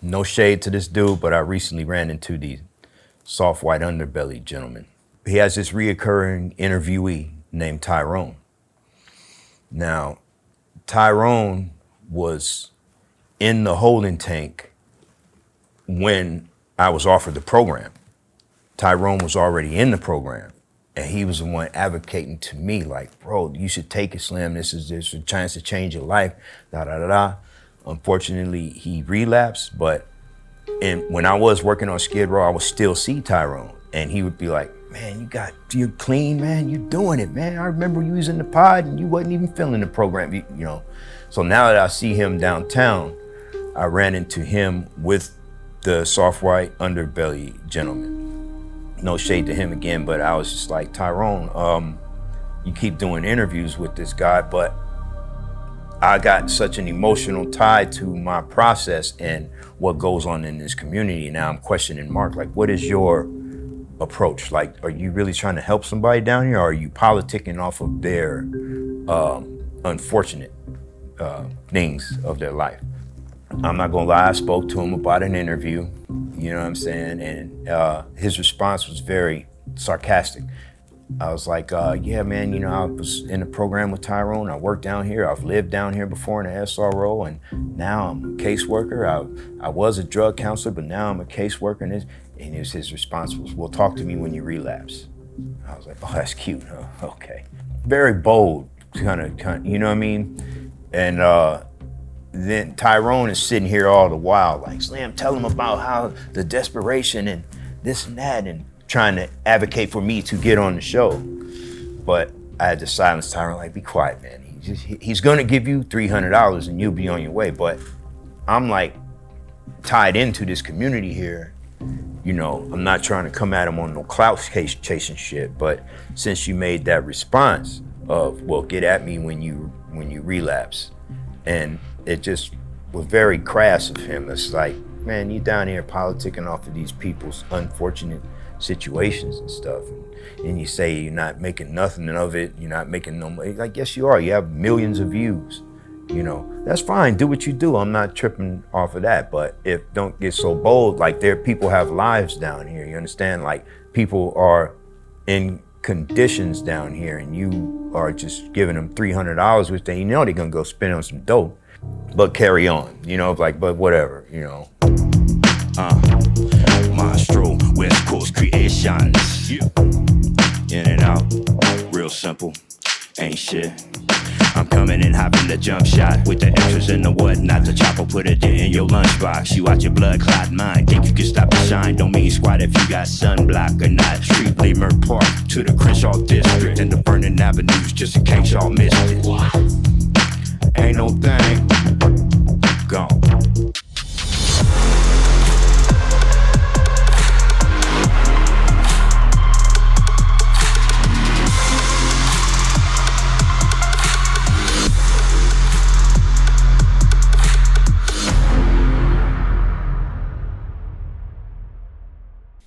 No shade to this dude, but I recently ran into the soft white underbelly gentleman. He has this reoccurring interviewee named Tyrone. Now, Tyrone was in the holding tank when I was offered the program. Tyrone was already in the program, and he was the one advocating to me, like, bro, you should take it, Slim. This is a chance to change your life, da da da da. Unfortunately, he relapsed, but when I was working on Skid Row, I would still see Tyrone, and he would be like, man, you're clean, man, you're doing it, man. I remember you was in the pod and you wasn't even feeling the program, you know. So now that I see him downtown, I ran into him with the soft white underbelly gentleman. No shade to him again, but I was just like, Tyrone, you keep doing interviews with this guy, but I got such an emotional tie to my process and what goes on in this community. Now I'm questioning Mark, like, what is your approach? Like, are you really trying to help somebody down here, or are you politicking off of their unfortunate things of their life? I'm not gonna lie, I spoke to him about an interview, you know what I'm saying? And his response was very sarcastic. I was like, yeah, man, you know, I was in a program with Tyrone. I worked down here. I've lived down here before in the SRO, and now I'm a caseworker. I was a drug counselor, but now I'm a caseworker. And his response was, well, talk to me when you relapse. I was like, oh, that's cute, huh? Okay. Very bold, kind of, you know what I mean? And then Tyrone is sitting here all the while, like, Slam, tell him about how the desperation and this and that, and trying to advocate for me to get on the show. But I had to silence Tyrone, like, be quiet, man. He's gonna give you $300 and you'll be on your way. But I'm like tied into this community here. You know, I'm not trying to come at him on no clout chasing shit, but since you made that response of, well, get at me when you relapse, and it just was very crass of him. It's like, man, you down here politicking off of these people's unfortunate situations and stuff, and you say you're not making nothing of it, you're not making no money. Like, yes, you are. You have millions of views. You know, that's fine. Do what you do. I'm not tripping off of that. But don't get so bold. Like, people have lives down here. You understand? Like, people are in conditions down here, and you are just giving them $300, which they know they're gonna go spend on some dope. But carry on. You know, like, but whatever. You know. Stroe West Coast creations. In and out, real simple, ain't shit. I'm coming in, hopping the jump shot with the extras and the whatnot. The chopper put it in your lunchbox. You watch your blood clot mind. Think you can stop the shine? Don't mean squat if you got sunblock or not. Street Leamer Park to the Crenshaw District and the burning avenues, just in case y'all missed it. Ain't no thing. Gone.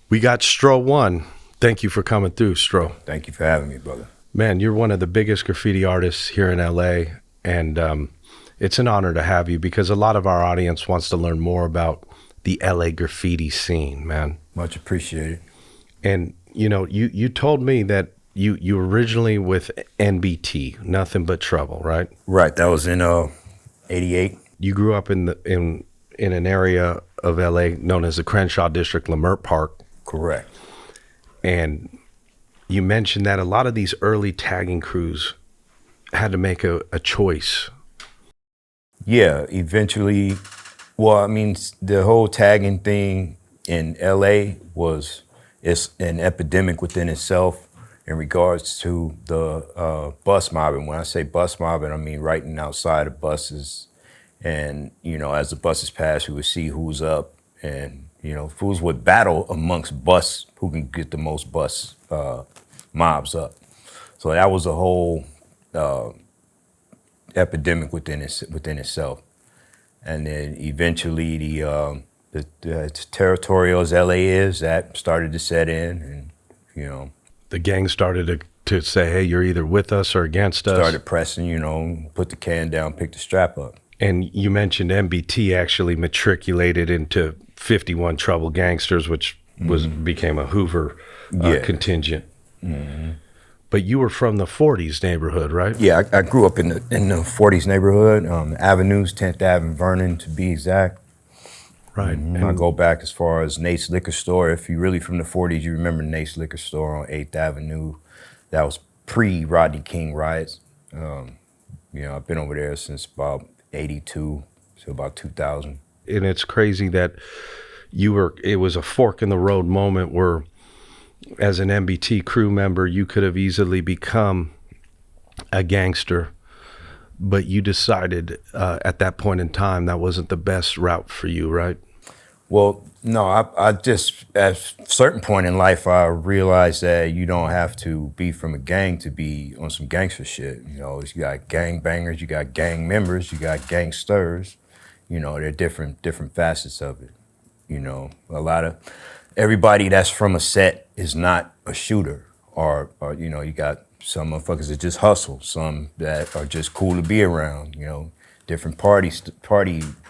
We got Stroe One. Thank you for coming through, Stroe. Thank you for having me, brother. Man, you're one of the biggest graffiti artists here in LA, and it's an honor to have you because a lot of our audience wants to learn more about the LA graffiti scene, man. Much appreciated. And, you know, you told me that you originally with NBT, Nothing But Trouble, right? Right, that was in 88. You grew up in an area of LA known as the Crenshaw District, Leimert Park. Correct. And you mentioned that a lot of these early tagging crews had to make a choice. Yeah, eventually. Well, I mean, the whole tagging thing in LA it's an epidemic within itself in regards to the bus mobbing. When I say bus mobbing, I mean writing outside of buses. And, you know, as the buses pass, we would see who's up, and, you know, fools would battle amongst bus, who can get the most bus mobs up. So that was a whole epidemic within itself. And then eventually the territorial as LA is, that started to set in, and, you know. The gang started to say, hey, you're either with us or against us. Started pressing, you know, put the can down, pick the strap up. And you mentioned MBT actually matriculated into 51 Trouble Gangsters, which became a Hoover contingent. But you were from the 40s neighborhood, right? Yeah, I grew up in the 40s neighborhood, Avenues, 10th Avenue, Vernon to be exact. Right. And I go back as far as Nate's Liquor Store. If you're really from the 40s, you remember Nate's Liquor Store on 8th Avenue. That was pre-Rodney King riots. I've been over there since about 82 to about 2000. And it's crazy that it was a fork in the road moment where, as an MBT crew member, you could have easily become a gangster, but you decided at that point in time that wasn't the best route for you, right? Well, no, I just, at a certain point in life, I realized that you don't have to be from a gang to be on some gangster shit. You got gang bangers, you got gang members, you got gangsters. There are different facets of it. Everybody that's from a set is not a shooter, or you got some motherfuckers that just hustle, some that are just cool to be around. Different party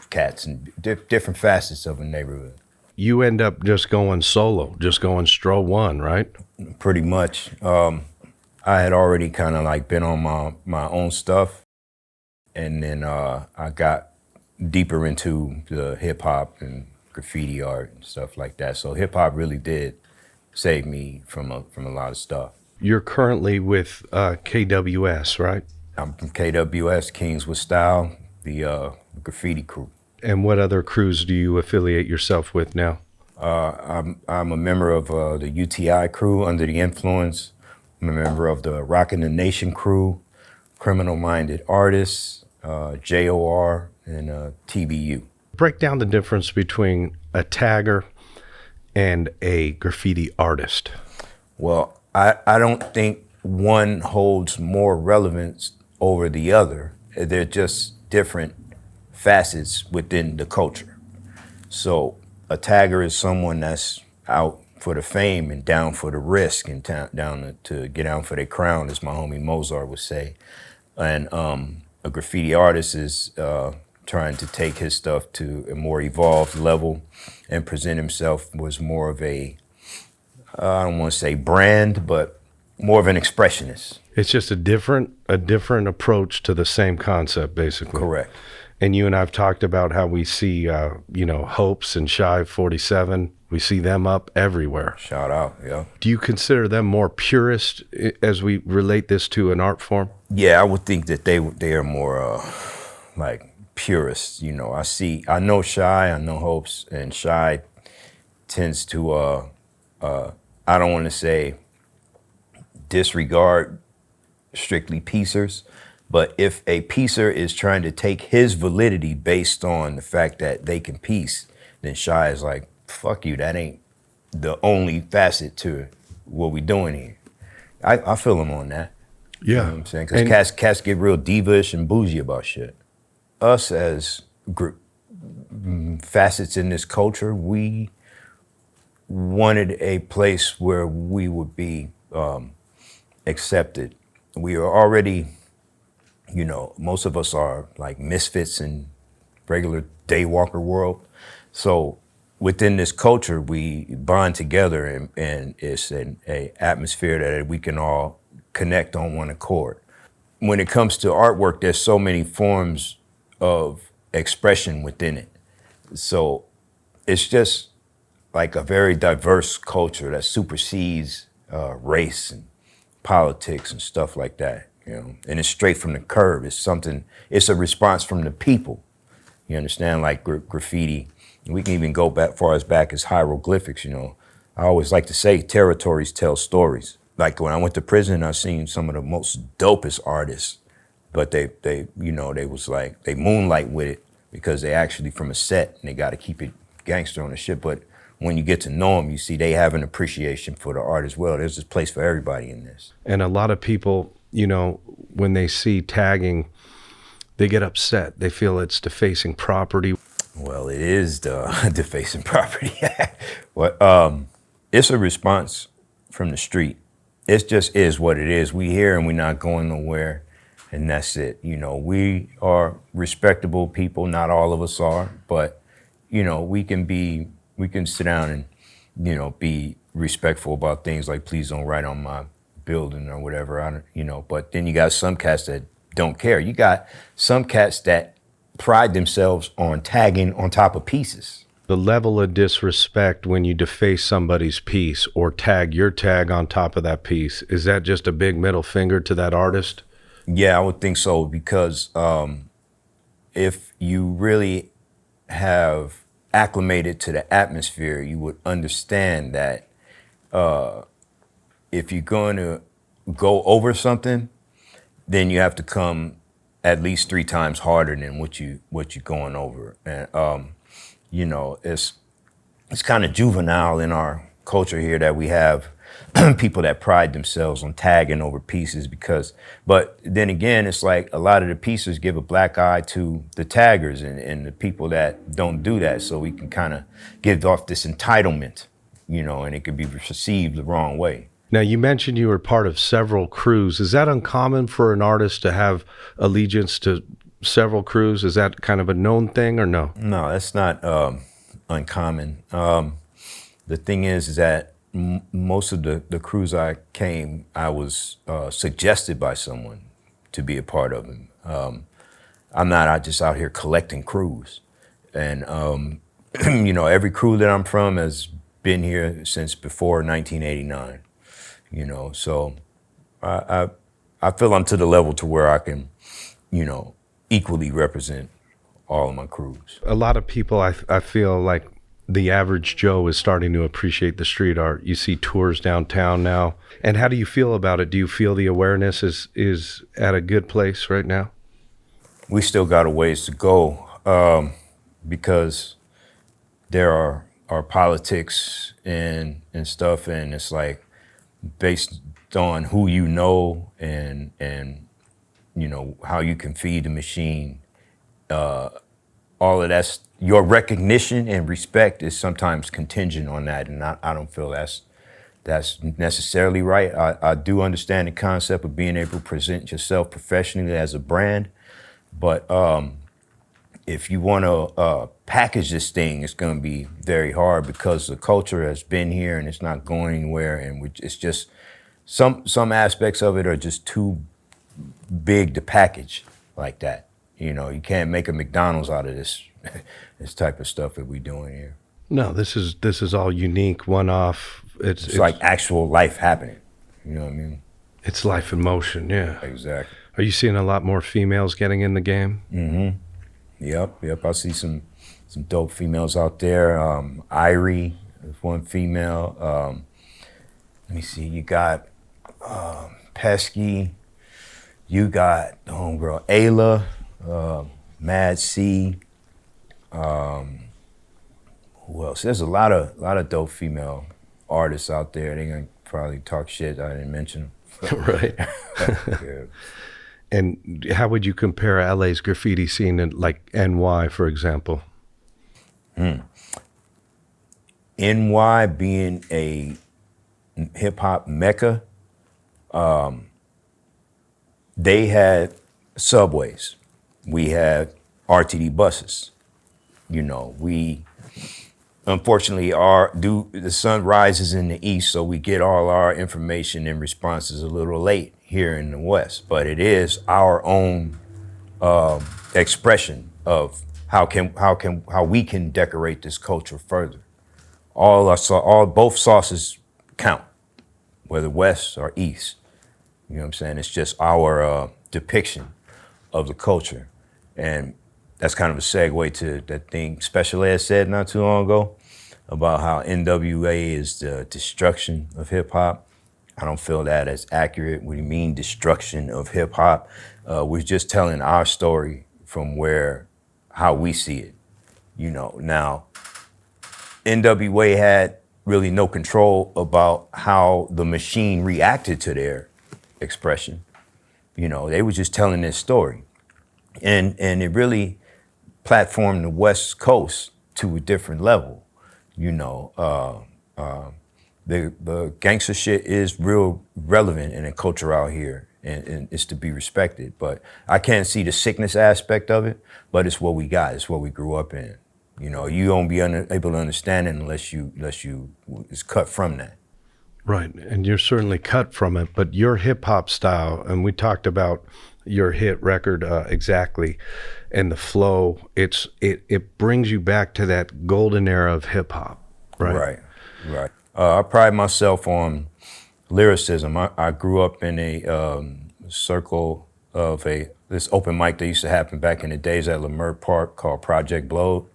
cats and different facets of a neighborhood. You end up just going solo, just going Stroe One, right? Pretty much. I had already kind of like been on my own stuff, and then I got deeper into the hip hop and graffiti art and stuff like that. So hip hop really did save me from a lot of stuff. You're currently with KWS, right? I'm from KWS, Kings with Style, the graffiti crew. And what other crews do you affiliate yourself with now? I'm a member of the UTI crew, Under the Influence. I'm a member of the Rockin' the Nation crew, Criminal Minded Artists, JOR, and TBU. Break down the difference between a tagger and a graffiti artist. Well, I don't think one holds more relevance over the other. They're just different facets within the culture. So a tagger is someone that's out for the fame and down for the risk and down to get down for their crown, as my homie Mozart would say. And a graffiti artist is trying to take his stuff to a more evolved level and present himself was more of a, I don't want to say brand, but more of an expressionist. It's just a different approach to the same concept, basically. Correct. And you and I've talked about how we see, Hopes and Shy 47. We see them up everywhere. Shout out, yeah. Do you consider them more purist as we relate this to an art form? Yeah, I would think that they are more like purists. I know Shy, I know Hopes, and Shy tends to, I don't want to say disregard strictly piecers, but if a piecer is trying to take his validity based on the fact that they can piece, then Shy is like, fuck you, that ain't the only facet to what we doing here. I feel him on that. Yeah. You know what I'm saying? Because cats get real diva-ish and bougie about shit. Us as facets in this culture, we wanted a place where we would be accepted. We are already, most of us are like misfits in regular daywalker world. So within this culture, we bond together and it's an atmosphere that we can all connect on one accord. When it comes to artwork, there's so many forms of expression within it. So it's just like a very diverse culture that supersedes race and politics and stuff like that, and it's straight from the curb. It's a response from the people. You understand? Like graffiti, we can even go back far as hieroglyphics. I always like to say territories tell stories. Like when I went to prison, I seen some of the most dopest artists, but they was like, they moonlight with it because they actually from a set and they got to keep it gangster on the shit. But when you get to know them, you see they have an appreciation for the art as well. There's this place for everybody in this. And a lot of people, when they see tagging, they get upset. They feel it's defacing property. Well, it is the defacing property act. But it's a response from the street. It just is what it is. We here and we're not going nowhere. and that's it. You know, we are respectable people. Not all of us are, but you know, we can sit down and, you know, be respectful about things like please don't write on my building or whatever. I don't, you know, but then you got some cats that don't care. You got some cats that pride themselves on tagging on top of pieces. The level of disrespect when you deface somebody's piece or tag your tag on top of that piece, is that just a big middle finger to that artist? Yeah, I would think so, because if you really have acclimated to the atmosphere, you would understand that if you're going to go over something, then you have to come at least 3 times harder than what you're going over. And you know, it's kind of juvenile in our culture here that we have people that pride themselves on tagging over pieces but then again, it's like a lot of the pieces give a black eye to the taggers and the people that don't do that. So we can kind of give off this entitlement, you know, and it could be perceived the wrong way. Now, you mentioned you were part of several crews. Is that uncommon for an artist to have allegiance to several crews? Is that kind of a known thing or no? No, that's not uncommon. The thing is that most of the crews I was suggested by someone to be a part of them. I'm not just out here collecting crews. And, you know, every crew that I'm from has been here since before 1989, you know, so I feel I'm to the level to where I can, you know, equally represent all of my crews. A lot of people, I feel like the average Joe is starting to appreciate the street art. You see tours downtown now. And how do you feel about it? Do you feel the awareness is at a good place right now? We still got a ways to go because there are politics and stuff, and it's like based on who you know and you know how you can feed the machine. All of that's your recognition and respect is sometimes contingent on that, and I don't feel that's necessarily right. I do understand the concept of being able to present yourself professionally as a brand, but if you want to package this thing, it's going to be very hard because the culture has been here and it's not going anywhere, and it's just some aspects of it are just too big to package like that. You know, you can't make a McDonald's out of this this type of stuff that we're doing here. No, this is all unique, one-off. It's like actual life happening. You know what I mean? It's life in motion, yeah. Exactly. Are you seeing a lot more females getting in the game? Mm-hmm. Yep. I see some dope females out there. Irie is one female. Let me see. You got Pesky. You got the homegirl Ayla. Mad C, who else? There's a lot of dope female artists out there. They gonna probably talk shit. I didn't mention them. Right. Yeah. And how would you compare LA's graffiti scene in like NY, for example? NY being a hip hop mecca, they had subways. We had RTD buses. You know, we unfortunately the sun rises in the east, so we get all our information and responses a little late here in the west. But it is our own expression of how we can decorate this culture further. Both sauces count, whether west or east. You know what I'm saying? It's just our depiction of the culture. And that's kind of a segue to that thing Special Ed said not too long ago about how NWA is the destruction of hip hop. I don't feel that as accurate. What do you mean destruction of hip hop? We're just telling our story from how we see it. You know, now NWA had really no control about how the machine reacted to their expression. You know, they were just telling their story. And it really platformed the West Coast to a different level. You know, the gangster shit is real relevant in the culture out here. and it's to be respected. But I can't see the sickness aspect of it, but it's what we got. It's what we grew up in. You know, you won't be able to understand it unless you it's cut from that. Right, and you're certainly cut from it, but your hip hop style, and we talked about your hit record exactly, and the flow. It brings you back to that golden era of hip hop, right? Right. I pride myself on lyricism. I grew up in a circle of this open mic that used to happen back in the days at Leimert Park called Project Blow.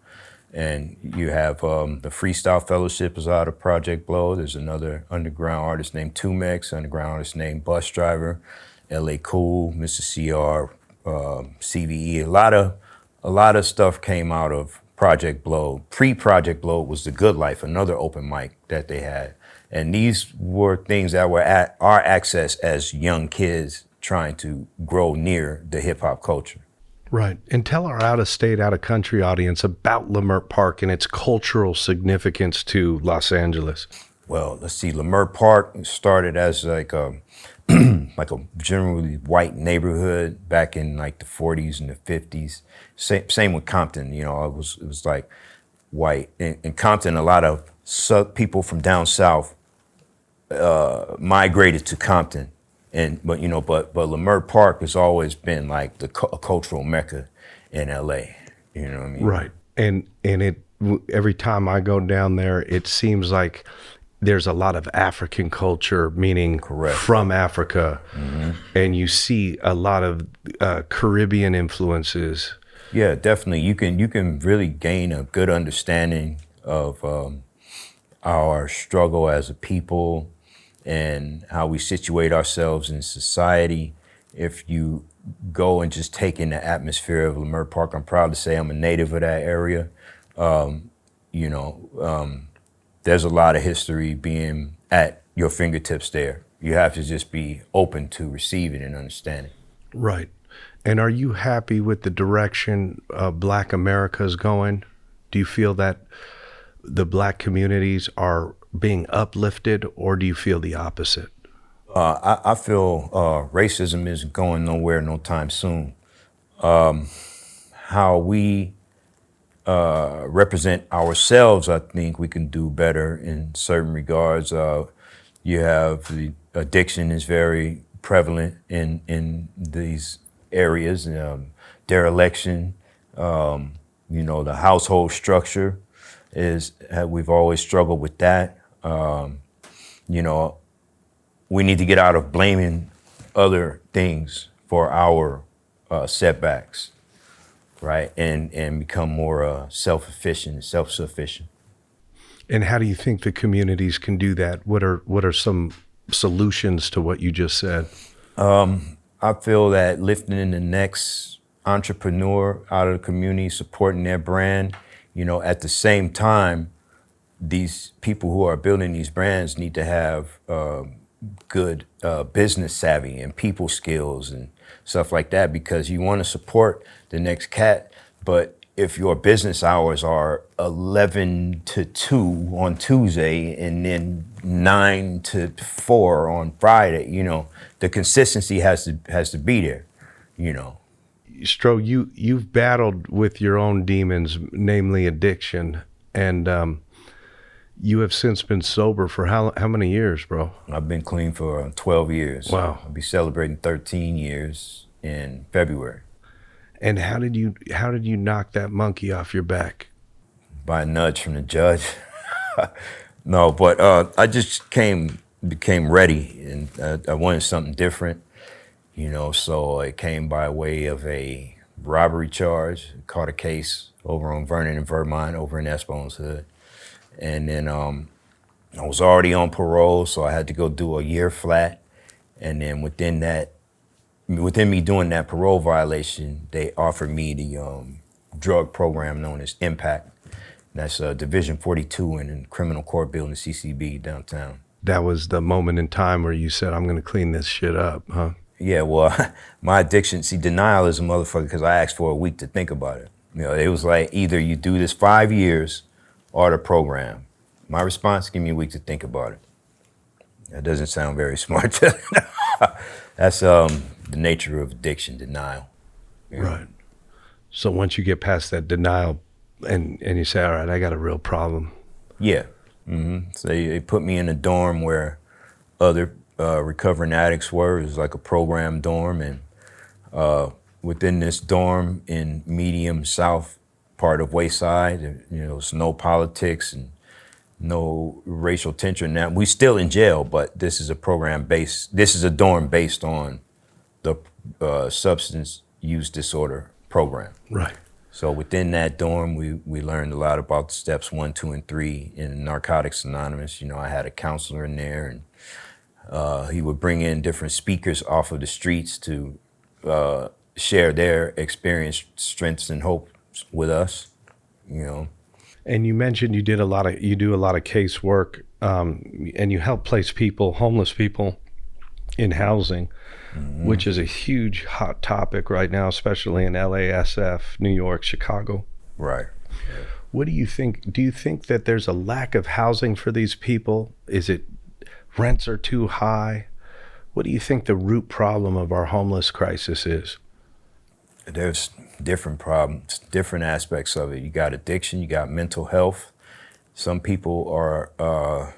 And you have the Freestyle Fellowship is out of Project Blow. There's another underground artist named Tumex, underground artist named Bus Driver, LA Cool, Mr. CR, CVE. A lot of stuff came out of Project Blow. Pre-Project Blow was The Good Life, another open mic that they had. And these were things that were at our access as young kids trying to grow near the hip hop culture. Right. And tell our out-of-state, out-of-country audience about Leimert Park and its cultural significance to Los Angeles. Well, let's see. Leimert Park started as like a generally white neighborhood back in like the 40s and the 50s. Same with Compton. You know, it was like white. In Compton, a lot of people from down south migrated to Compton. But Leimert Park has always been like a cultural mecca in LA. You know what I mean? Right. And every time I go down there, it seems like there's a lot of African culture, meaning Correct. From Africa, and you see a lot of Caribbean influences. Yeah, definitely. You can really gain a good understanding of our struggle as a people and how we situate ourselves in society. If you go and just take in the atmosphere of Leimert Park, I'm proud to say I'm a native of that area. There's a lot of history being at your fingertips there. You have to just be open to receive it and understand it. Right. And are you happy with the direction Black America is going? Do you feel that the Black communities are being uplifted, or do you feel the opposite? I feel racism isn't going nowhere no time soon. How we represent ourselves, I think we can do better in certain regards. You have the addiction is very prevalent in these areas, dereliction, the household structure we've always struggled with that. We need to get out of blaming other things for our setbacks, right? And become more self-sufficient. And how do you think the communities can do that? What are some solutions to what you just said? I feel that lifting in the next entrepreneur out of the community, supporting their brand, at the same time, these people who are building these brands need to have good business savvy and people skills and stuff like that, because you want to support the next cat, but if your business hours are 11 to 2 on Tuesday and then 9 to 4 on Friday, the consistency has to be there, Stroe, you've battled with your own demons, namely addiction, and you have since been sober for how many years, bro? I've been clean for 12 years. Wow. I'll be celebrating 13 years in February. And how did you knock that monkey off your back? By a nudge from the judge. No, but I just became ready, and I wanted something different, so it came by way of a robbery charge. Caught a case over on Vernon and Vermont, over in Espone's hood. And then I was already on parole, so I had to go do a year flat. And then within me doing that parole violation, they offered me the drug program known as Impact. That's Division 42 in the criminal court building, CCB downtown. That was the moment in time where you said, I'm going to clean this shit up, huh? Yeah, well, my addiction, denial is a motherfucker, because I asked for a week to think about it. It was like, either you do this 5 years or the program. My response, give me a week to think about it. That doesn't sound very smart. That's the nature of addiction, denial. Right. So once you get past that denial and you say, all right, I got a real problem. Yeah. So they put me in a dorm where other recovering addicts were. It was like a program dorm, and within this dorm in medium south part of Wayside, it's no politics and no racial tension. Now we still in jail, but this is a dorm based on the substance use disorder program. Right. So within that dorm, we learned a lot about the steps 1, 2, and 3 in Narcotics Anonymous. I had a counselor in there, and he would bring in different speakers off of the streets to share their experience, strengths, and hopes with us. And you mentioned you do a lot of case work, and you help place homeless people in housing, which is a huge hot topic right now, especially in LASF, New York, Chicago. Right. What do you think? Do you think that there's a lack of housing for these people? Is it rents are too high? What do you think the root problem of our homeless crisis is? There's different problems, different aspects of it. You got addiction, you got mental health. Some people are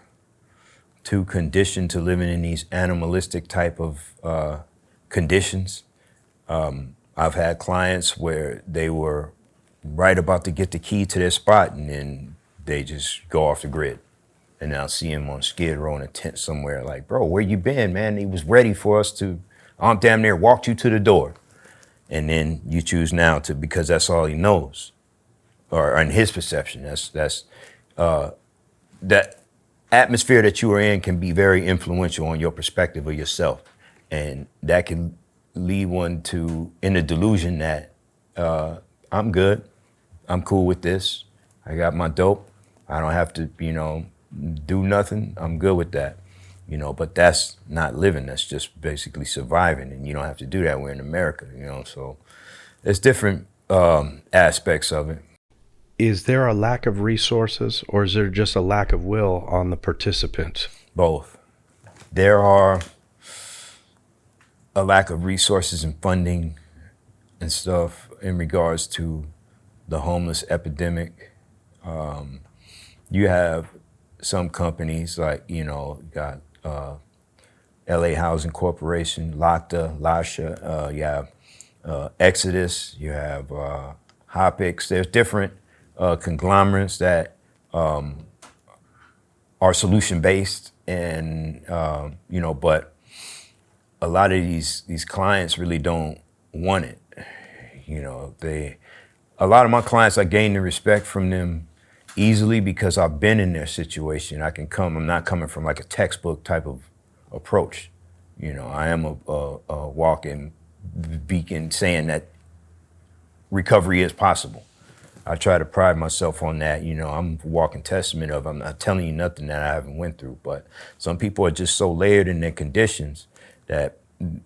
too conditioned to living in these animalistic type of conditions. I've had clients where they were right about to get the key to their spot, and then they just go off the grid. And I'll see him on Skid Row in a tent somewhere, like, bro, where you been, man? He was ready for us to, I'm damn near walked you to the door. And then you choose now to, because that's all he knows, or in his perception, that atmosphere that you are in can be very influential on your perspective of yourself. And that can lead one to, in a delusion that I'm good, I'm cool with this, I got my dope, I don't have to, do nothing, I'm good with that. But that's not living, that's just basically surviving, and you don't have to do that. We're in America, so there's different aspects of it. Is there a lack of resources, or is there just a lack of will on the participants? Both. There are a lack of resources and funding and stuff in regards to the homeless epidemic. You have some companies like, got LA Housing Corporation, LACTA, LASHA, you have Exodus, you have Hopix. There's different conglomerates that are solution-based, and but a lot of these clients really don't want it. A lot of my clients, I gain the respect from them easily because I've been in their situation. I'm not coming from like a textbook type of approach. I am a walking beacon saying that recovery is possible. I try to pride myself on that. I'm a walking testament of, I'm not telling you nothing that I haven't went through, but some people are just so layered in their conditions that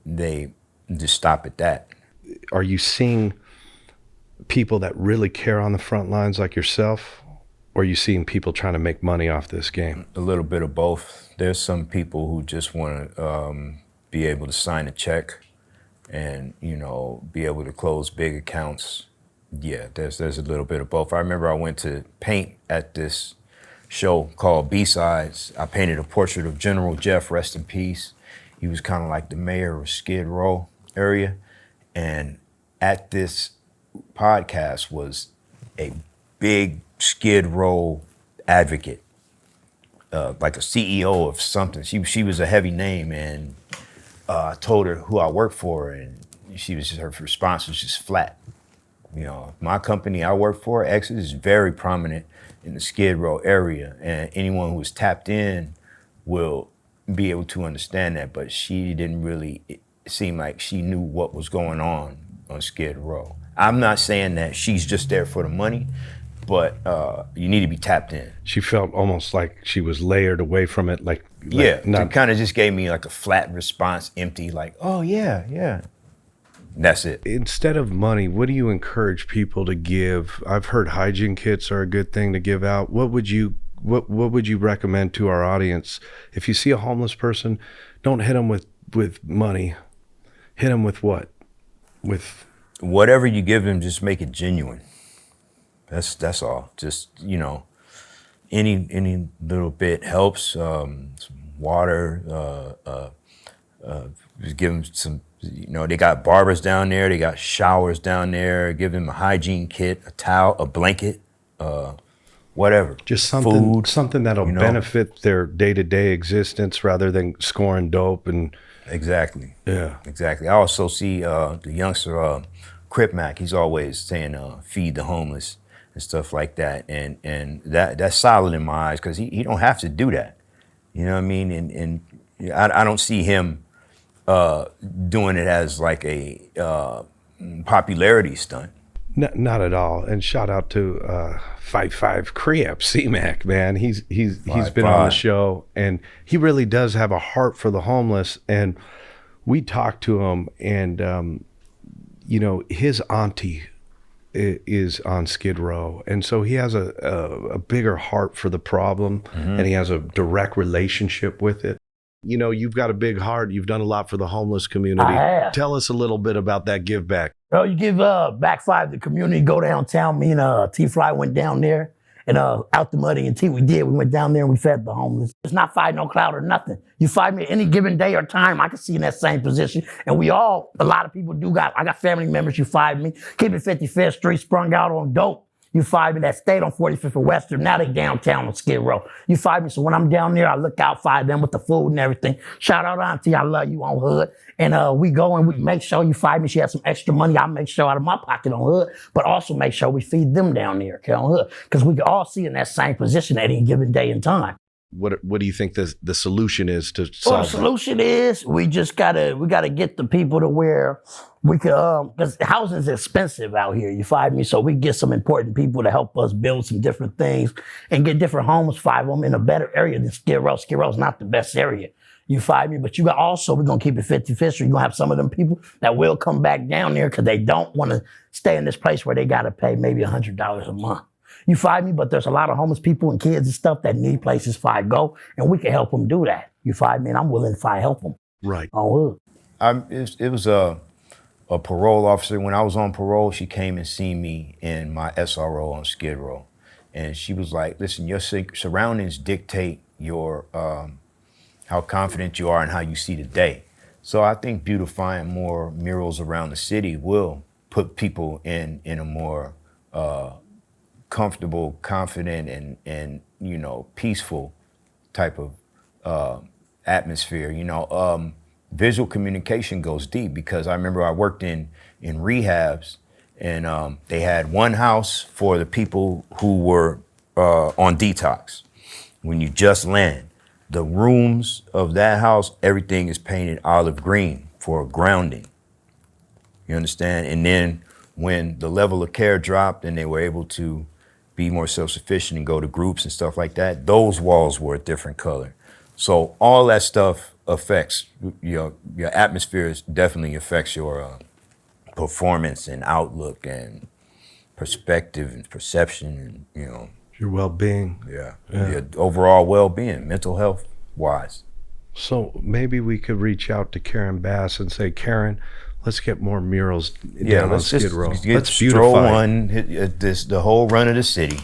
they just stop at that. Are you seeing people that really care on the front lines like yourself, or are you seeing people trying to make money off this game? A little bit of both. There's some people who just want to be able to sign a check and, be able to close big accounts. Yeah, there's a little bit of both. I remember I went to paint at this show called B-Sides. I painted a portrait of General Jeff, rest in peace. He was kind of like the mayor of Skid Row area. And at this podcast was a big Skid Row advocate, like a CEO of something. She was a heavy name, and I told her who I worked for, and her response was just flat. My company I work for, Exodus, is very prominent in the Skid Row area, and anyone who is tapped in will be able to understand that, but she didn't really seem like she knew what was going on Skid Row. I'm not saying that she's just there for the money, but you need to be tapped in. She felt almost like she was layered away from it, it kind of just gave me like a flat response, empty, like, oh yeah. That's it. Instead of money, what do you encourage people to give? I've heard hygiene kits are a good thing to give out. What would you what would you recommend to our audience? If you see a homeless person, don't hit them with money. Hit them with what? With whatever you give them, just make it genuine. That's all. Just, you know, any little bit helps. Some water. Just give them some. You know, they got barbers down there. They got showers down there. Give them a hygiene kit, a towel, a blanket, whatever. Just something that'll benefit their day-to-day existence rather than scoring dope and. Exactly. Yeah. Exactly. I also see the youngster Crip Mac. He's always saying feed the homeless and stuff like that, and that's solid in my eyes because he don't have to do that. You know what I mean? And I don't see him doing it as like a popularity stunt. Not at all. And shout out to 5'5" Crip, C-Mac, man. He's been on the show, and he really does have a heart for the homeless. And we talked to him, and you know, his auntie is on Skid Row, and so he has a bigger heart for the problem, and he has a direct relationship with it. You know, you've got a big heart. You've done a lot for the homeless community. I have. Tell us a little bit about that give back. Well, you give back 5 to the community, go downtown. Me and T-Fly went down there, and out the Muddy and T, we went down there and we fed the homeless. It's not fight no cloud or nothing. You find me any given day or time, I can see in that same position. And a lot of people I got family members, you find me, keeping 55th Street sprung out on dope. You find me that stayed on 45th and Western, now they downtown on Skid Row. You find me, so when I'm down there, I look out, find them with the food and everything. Shout out Auntie, I love you on Hood. And we go and we make sure you find me, she has some extra money, I make sure out of my pocket on Hood, but also make sure we feed them down there, okay, on Hood. Because we can all see in that same position at any given day and time. What do you think the solution is to solve Well, the solution is we gotta get the people to where we could, because housing is expensive out here, you find me? So we get some important people to help us build some different things and get different homes, 5 of them in a better area than Skid Row. Skid Row's not the best area, you find me? But we're gonna keep it 50-50. You're gonna have some of them people that will come back down there because they don't wanna stay in this place where they gotta pay maybe $100 a month. You find me? But there's a lot of homeless people and kids and stuff that need places if I go, and we can help them do that. You find me? And I'm willing if I help them. Right. On Hood. It was a parole officer. When I was on parole, she came and seen me in my SRO on Skid Row. And she was like, listen, your surroundings dictate your how confident you are and how you see the day. So I think beautifying more murals around the city will put people in a more comfortable, confident, and you know, peaceful type of atmosphere. You know, visual communication goes deep because I remember I worked in rehabs, and they had one house for the people who were on detox. When you just land, the rooms of that house, everything is painted olive green for grounding. You understand? And then when the level of care dropped and they were able to be more self-sufficient and go to groups and stuff like that, those walls were a different color. So all that stuff affects your atmosphere. Definitely affects your performance and outlook and perspective and perception, and you know, your well-being. Yeah. Your overall well-being, mental health wise. So maybe we could reach out to Karen Bass and say, Karen, let's get more murals down on Skid Row. Let's beautify Stroe One, the whole run of the city,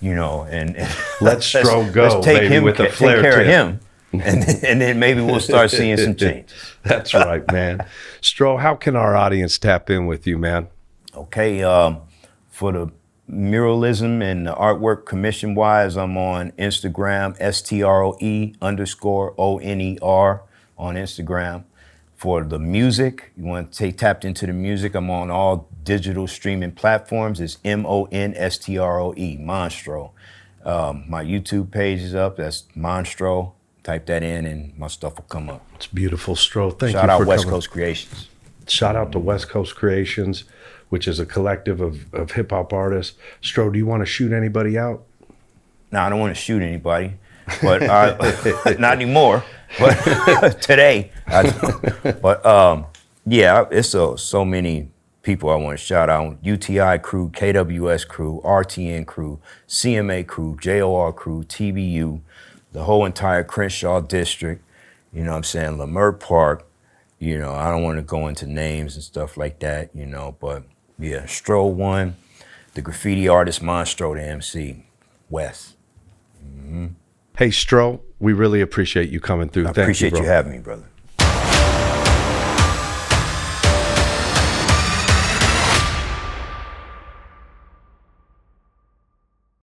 you know, and let Stroe go. Let's take him with a flare take care tip. of him, and then maybe we'll start seeing some changes. That's right, man. Stroe, how can our audience tap in with you, man? Okay, for the muralism and the artwork commission wise, I'm on Instagram, STROE_ONER on Instagram. For the music, you want to stay tapped into the music, I'm on all digital streaming platforms. It's MONSTROE, Monstro. My YouTube page is up, that's Monstro. Type that in and my stuff will come up. It's beautiful, Stroe. Thank you for coming. Shout out West coming. Coast Creations. Shout out to West Coast Creations, which is a collective of hip hop artists. Stroe, do you want to shoot anybody out? No, I don't want to shoot anybody, but not anymore. But today, yeah, it's so many people I want to shout out: UTI crew, KWS crew, RTN crew, CMA crew, JOR crew, TBU, the whole entire Crenshaw district. You know what I'm saying? Leimert Park. You know, I don't want to go into names and stuff like that, you know, but yeah, Stroe One, the graffiti artist Monstro, the MC, Wes. Hey, Stroe, we really appreciate you coming through. I Thank appreciate you, you bro. having me, brother.